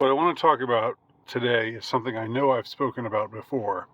What I want to talk about today is something I know I've spoken about before,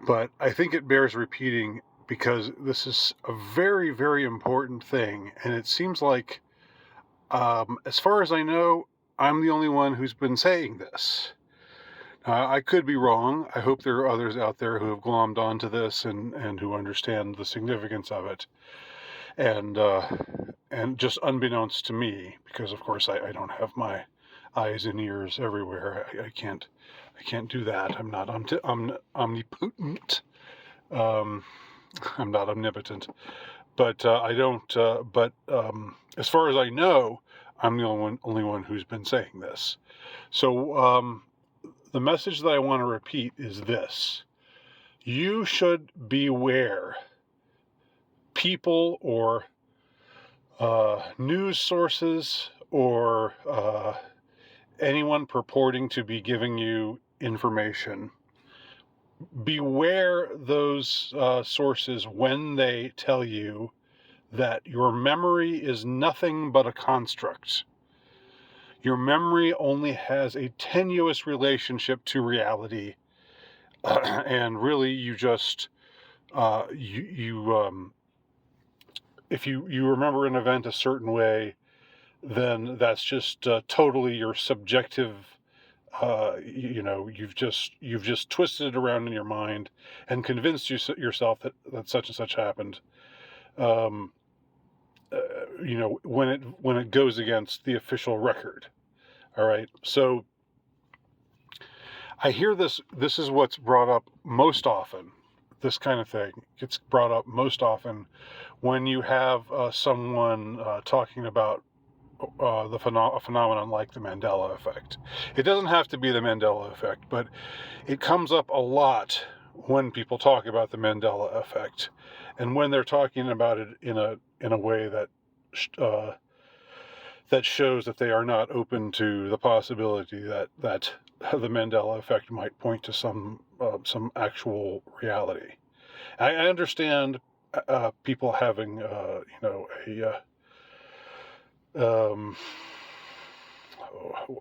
but I think it bears repeating because this is a very, very important thing. And it seems like, as far as I know, I'm the only one who's been saying this. I could be wrong. I hope there are others out there who have glommed onto this and who understand the significance of it. And just unbeknownst to me, because of course I don't have my eyes and ears everywhere. I can't do that. I'm not omnipotent. Um, I'm not omnipotent. But I don't. But as far as I know, I'm the only one who's been saying this. So the message that I want to repeat is this: you should beware people or news sources or anyone purporting to be giving you information. Beware those sources when they tell you that your memory is nothing but a construct. Your memory only has a tenuous relationship to reality, and really, you just if you remember an event a certain way, then that's just totally your subjective. You've just twisted it around in your mind and convinced yourself that such and such happened. Um, when it goes against the official record. All right. So I hear this. This is what's brought up most often. This kind of thing gets brought up most often when you have someone talking about a phenomenon like the Mandela effect. It doesn't have to be the Mandela effect, but it comes up a lot when people talk about the Mandela effect, and when they're talking about it in a way uh, that shows that they are not open to the possibility that the Mandela effect might point to some actual reality. I understand people having um,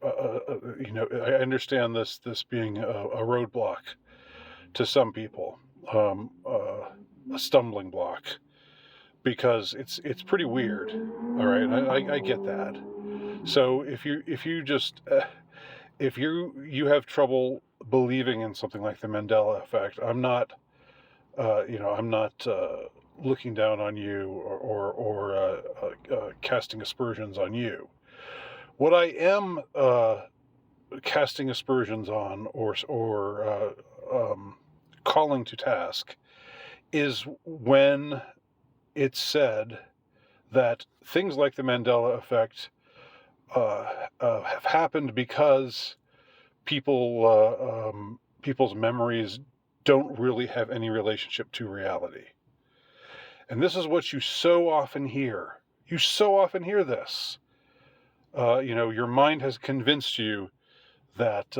I understand this being a roadblock to some people, a stumbling block, because it's pretty weird. All right, I get that. So if you have trouble believing in something like the Mandela effect, I'm not looking down on you or casting aspersions on you. What I am casting aspersions on or calling to task is when it's said that things like the Mandela effect have happened because people's memories don't really have any relationship to reality. And this is what you so often hear. You so often hear this. Your mind has convinced you that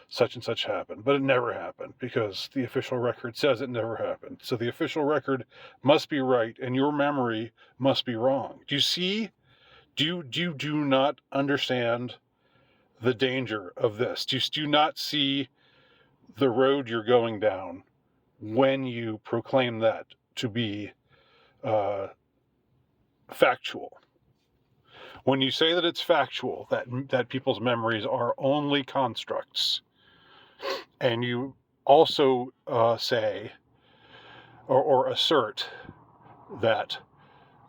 such and such happened, but it never happened because the official record says it never happened. So the official record must be right, and your memory must be wrong. Do you see? Do you not understand the danger of this? Do you not see the road you're going down when you proclaim that to be uh, factual? When you say that it's factual, that people's memories are only constructs, and you also say or assert that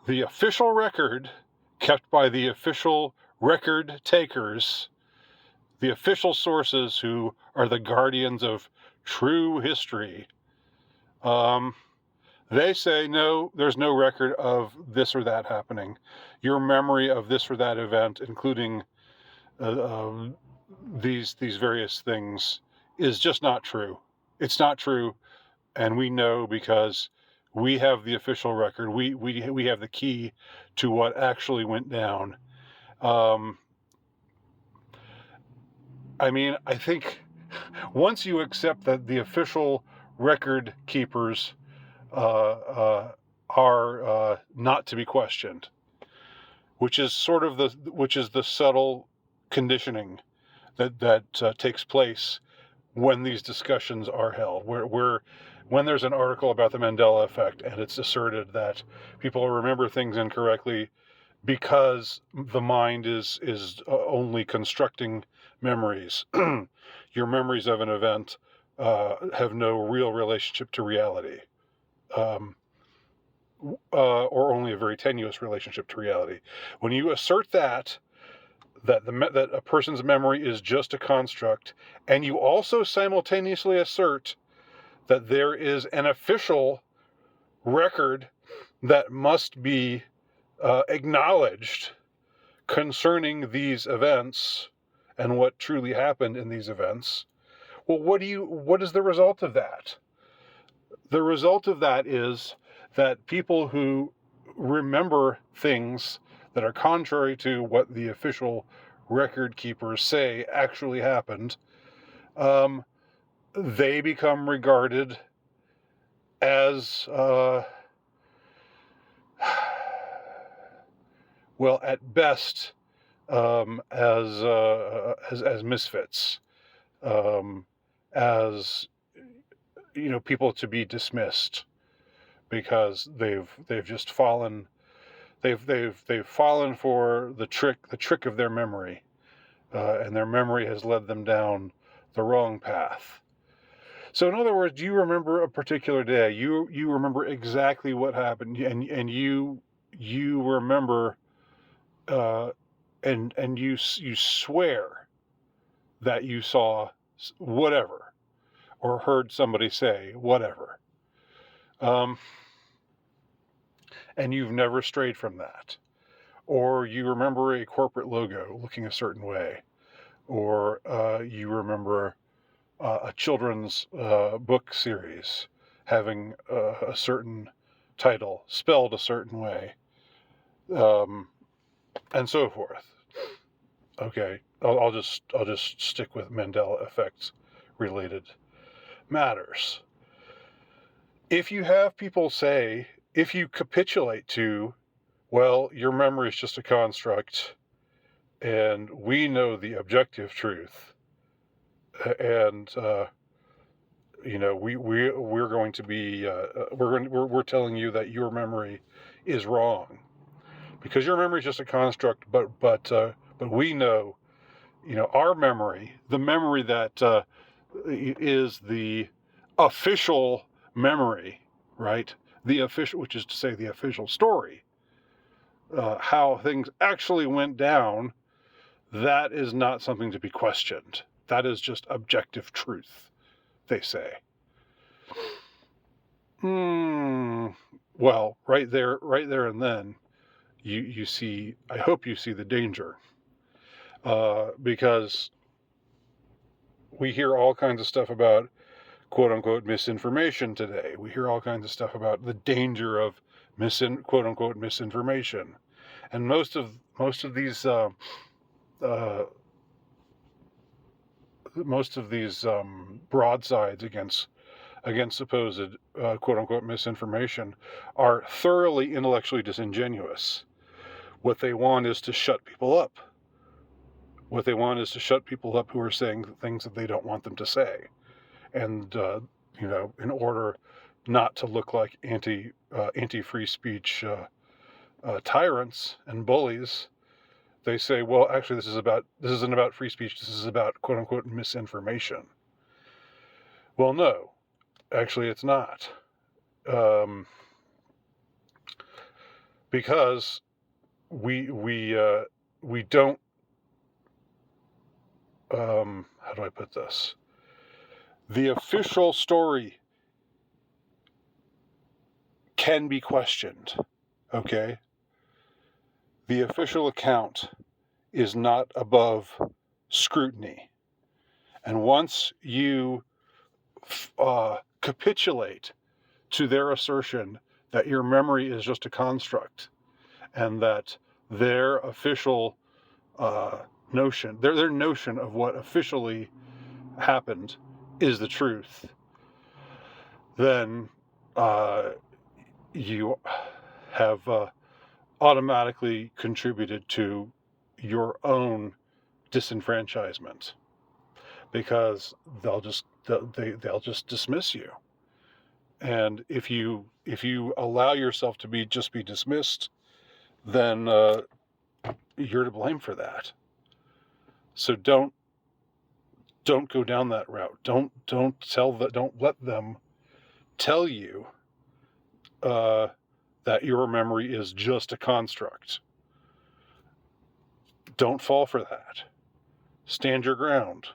the official record kept by the official record takers, the official sources who are the guardians of true history, they say, no, there's no record of this or that happening. Your memory of this or that event, including these various things, is just not true. It's not true, and we know because we have the official record. We have the key to what actually went down. I think once you accept that the official record keepers are not to be questioned, which is the subtle conditioning that takes place when these discussions are held, where when there's an article about the Mandela effect and it's asserted that people remember things incorrectly because the mind is only constructing memories. Your memories of an event have no real relationship to reality, or only a very tenuous relationship to reality. When you assert that that a person's memory is just a construct, and you also simultaneously assert that there is an official record that must be acknowledged concerning these events and what truly happened in these events. Well, what is the result of that? The result of that is that people who remember things that are contrary to what the official record keepers say actually happened, they become regarded as well, at best, as misfits, as people to be dismissed because they've just fallen. They've fallen for the trick of their memory, and their memory has led them down the wrong path. So in other words, do you remember a particular day? You remember exactly what happened, and you remember, and you swear that you saw whatever or heard somebody say whatever, and you've never strayed from that. Or you remember a corporate logo looking a certain way, or you remember a children's book series having a certain title spelled a certain way, and so forth. Okay, I'll just stick with Mandela effects related matters. If you have people say, if you capitulate to, well, your memory is just a construct, and we know the objective truth, and we're going to be we're telling you that your memory is wrong because your memory is just a construct, but we know, our memory, the memory that is the official memory, right? The official, which is to say the official story, how things actually went down. That is not something to be questioned. That is just objective truth, they say. Well, right there and then, you see, I hope you see the danger, because we hear all kinds of stuff about quote unquote misinformation today. We hear all kinds of stuff about the danger of quote unquote misinformation, and most of these broadsides against supposed quote unquote misinformation are thoroughly intellectually disingenuous. What they want is to shut people up. What they want is to shut people up who are saying things that they don't want them to say, and in order not to look like anti-free speech tyrants and bullies, they say, well, actually, this isn't about free speech. This is about quote unquote misinformation. Well, no, actually, it's not, because we don't. How do I put this? The official story can be questioned. Okay. The official account is not above scrutiny. And once you capitulate to their assertion that your memory is just a construct and that their official notion, their notion of what officially happened is the truth, then you have automatically contributed to your own disenfranchisement. because they'll just dismiss you. And if you allow yourself to be dismissed, then you're to blame for that. So don't go down that route. Don't let them tell you that your memory is just a construct. Don't fall for that. Stand your ground.